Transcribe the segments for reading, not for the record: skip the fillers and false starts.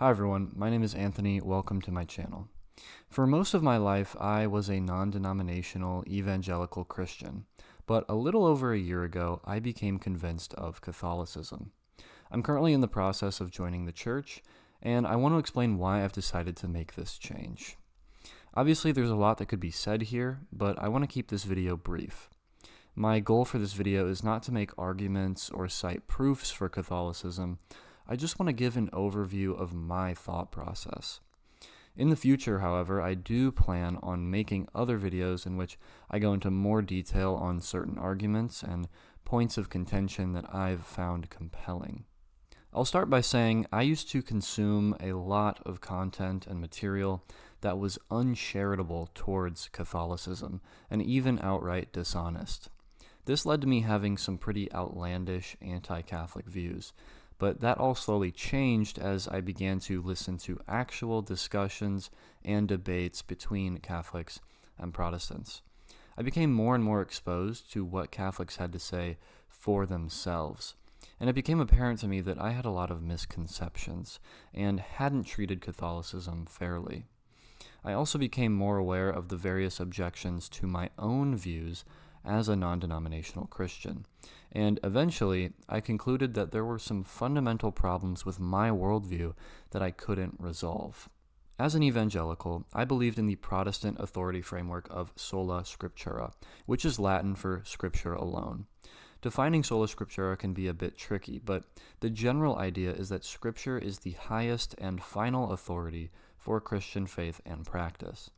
Hi everyone, my name is Anthony. Welcome to my channel. For most of my life, I was a non-denominational evangelical Christian, but a little over a year ago, I became convinced of Catholicism. I'm currently in the process of joining the church, and I want to explain why I've decided to make this change. Obviously, there's a lot that could be said here, but I want to keep this video brief. My goal for this video is not to make arguments or cite proofs for Catholicism. I just want to give an overview of my thought process. In the future, however, I do plan on making other videos in which I go into more detail on certain arguments and points of contention that I've found compelling. I'll start by saying I used to consume a lot of content and material that was uncharitable towards Catholicism and even outright dishonest. This led to me having some pretty outlandish anti-Catholic views, but that all slowly changed as I began to listen to actual discussions and debates between Catholics and Protestants. I became more and more exposed to what Catholics had to say for themselves, and it became apparent to me that I had a lot of misconceptions and hadn't treated Catholicism fairly. I also became more aware of the various objections to my own views as a non-denominational Christian, and eventually I concluded that there were some fundamental problems with my worldview that I couldn't resolve. As an evangelical, I believed in the Protestant authority framework of sola scriptura, which is Latin for scripture alone. Defining sola scriptura can be a bit tricky, but the general idea is that scripture is the highest and final authority for Christian faith and practice.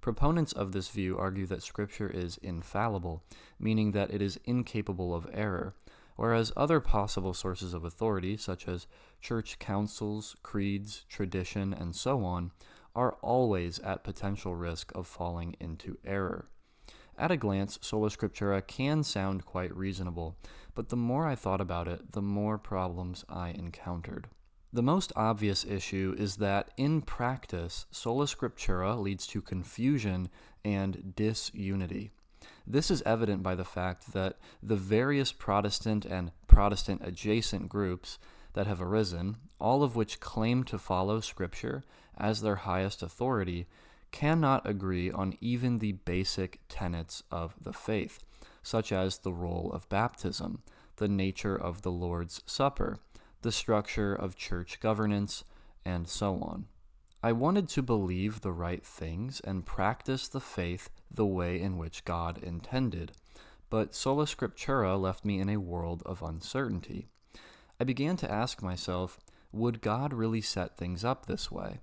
Proponents of this view argue that Scripture is infallible, meaning that it is incapable of error, whereas other possible sources of authority, such as church councils, creeds, tradition, and so on, are always at potential risk of falling into error. At a glance, sola scriptura can sound quite reasonable, but the more I thought about it, the more problems I encountered. The most obvious issue is that, in practice, sola scriptura leads to confusion and disunity. This is evident by the fact that the various Protestant and Protestant-adjacent groups that have arisen, all of which claim to follow Scripture as their highest authority, cannot agree on even the basic tenets of the faith, such as the role of baptism, the nature of the Lord's Supper, the structure of church governance, and so on. I wanted to believe the right things and practice the faith the way in which God intended, but sola scriptura left me in a world of uncertainty. I began to ask myself, would God really set things up this way?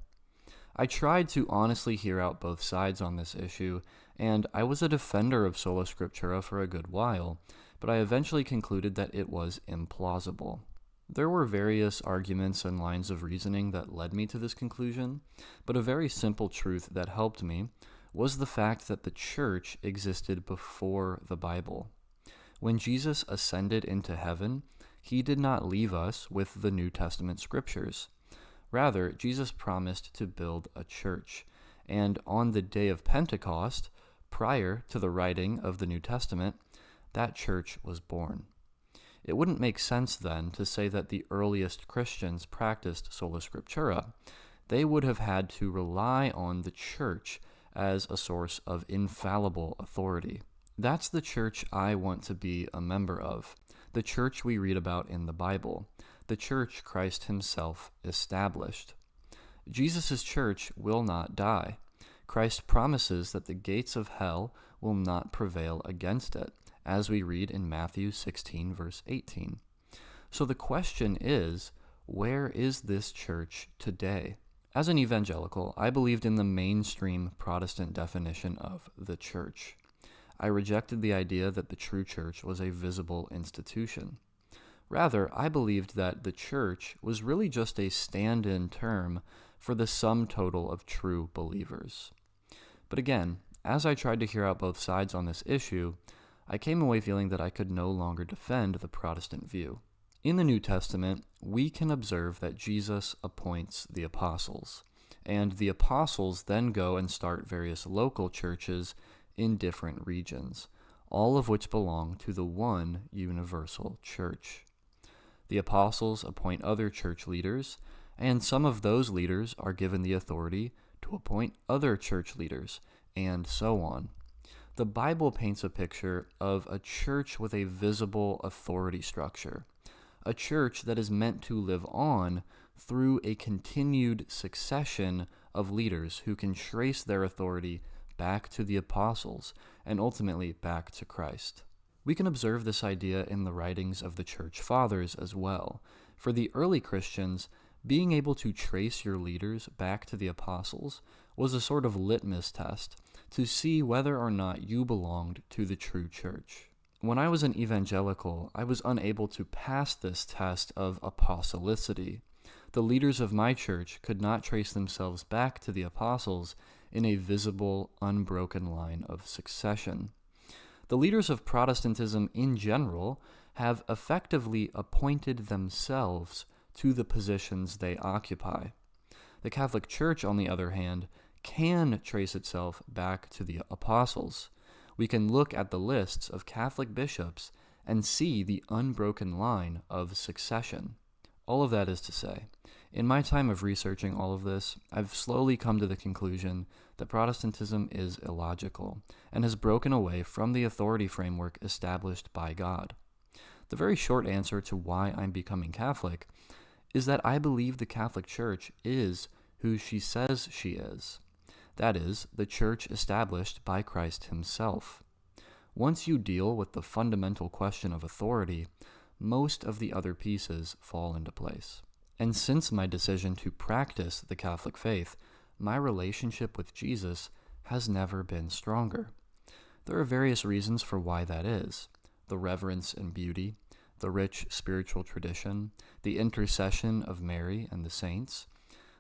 I tried to honestly hear out both sides on this issue, and I was a defender of sola scriptura for a good while, but I eventually concluded that it was implausible. There were various arguments and lines of reasoning that led me to this conclusion, but a very simple truth that helped me was the fact that the church existed before the Bible. When Jesus ascended into heaven, he did not leave us with the New Testament scriptures. Rather, Jesus promised to build a church, and on the day of Pentecost, prior to the writing of the New Testament, that church was born. It wouldn't make sense then to say that the earliest Christians practiced sola scriptura. They would have had to rely on the church as a source of infallible authority. That's the church I want to be a member of, the church we read about in the Bible, the church Christ himself established. Jesus' church will not die. Christ promises that the gates of hell will not prevail against it, as we read in Matthew 16, verse 18. So the question is, where is this church today? As an evangelical, I believed in the mainstream Protestant definition of the church. I rejected the idea that the true church was a visible institution. Rather, I believed that the church was really just a stand-in term for the sum total of true believers. But again, as I tried to hear out both sides on this issue, I came away feeling that I could no longer defend the Protestant view. In the New Testament, we can observe that Jesus appoints the apostles, and the apostles then go and start various local churches in different regions, all of which belong to the one universal church. The apostles appoint other church leaders, and some of those leaders are given the authority to appoint other church leaders, and so on. The Bible paints a picture of a church with a visible authority structure, a church that is meant to live on through a continued succession of leaders who can trace their authority back to the apostles and ultimately back to Christ. We can observe this idea in the writings of the church fathers as well. For the early Christians, being able to trace your leaders back to the apostles was a sort of litmus test to see whether or not you belonged to the true church. When I was an evangelical, I was unable to pass this test of apostolicity. The leaders of my church could not trace themselves back to the apostles in a visible, unbroken line of succession. The leaders of Protestantism in general have effectively appointed themselves to the positions they occupy. The Catholic Church, on the other hand, can trace itself back to the apostles. We can look at the lists of Catholic bishops and see the unbroken line of succession. All of that is to say, in my time of researching all of this, I've slowly come to the conclusion that Protestantism is illogical and has broken away from the authority framework established by God. The very short answer to why I'm becoming Catholic is that I believe the Catholic Church is who she says she is. That is, the church established by Christ himself. Once you deal with the fundamental question of authority, most of the other pieces fall into place. And since my decision to practice the Catholic faith, my relationship with Jesus has never been stronger. There are various reasons for why that is: the reverence and beauty, the rich spiritual tradition, the intercession of Mary and the saints,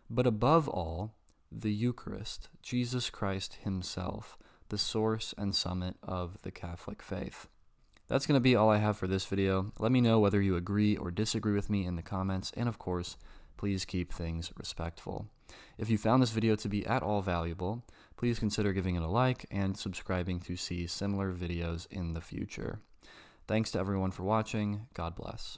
but above all, the Eucharist, Jesus Christ himself, the source and summit of the Catholic faith. That's going to be all I have for this video. Let me know whether you agree or disagree with me in the comments, and of course, please keep things respectful. If you found this video to be at all valuable, please consider giving it a like and subscribing to see similar videos in the future. Thanks to everyone for watching. God bless.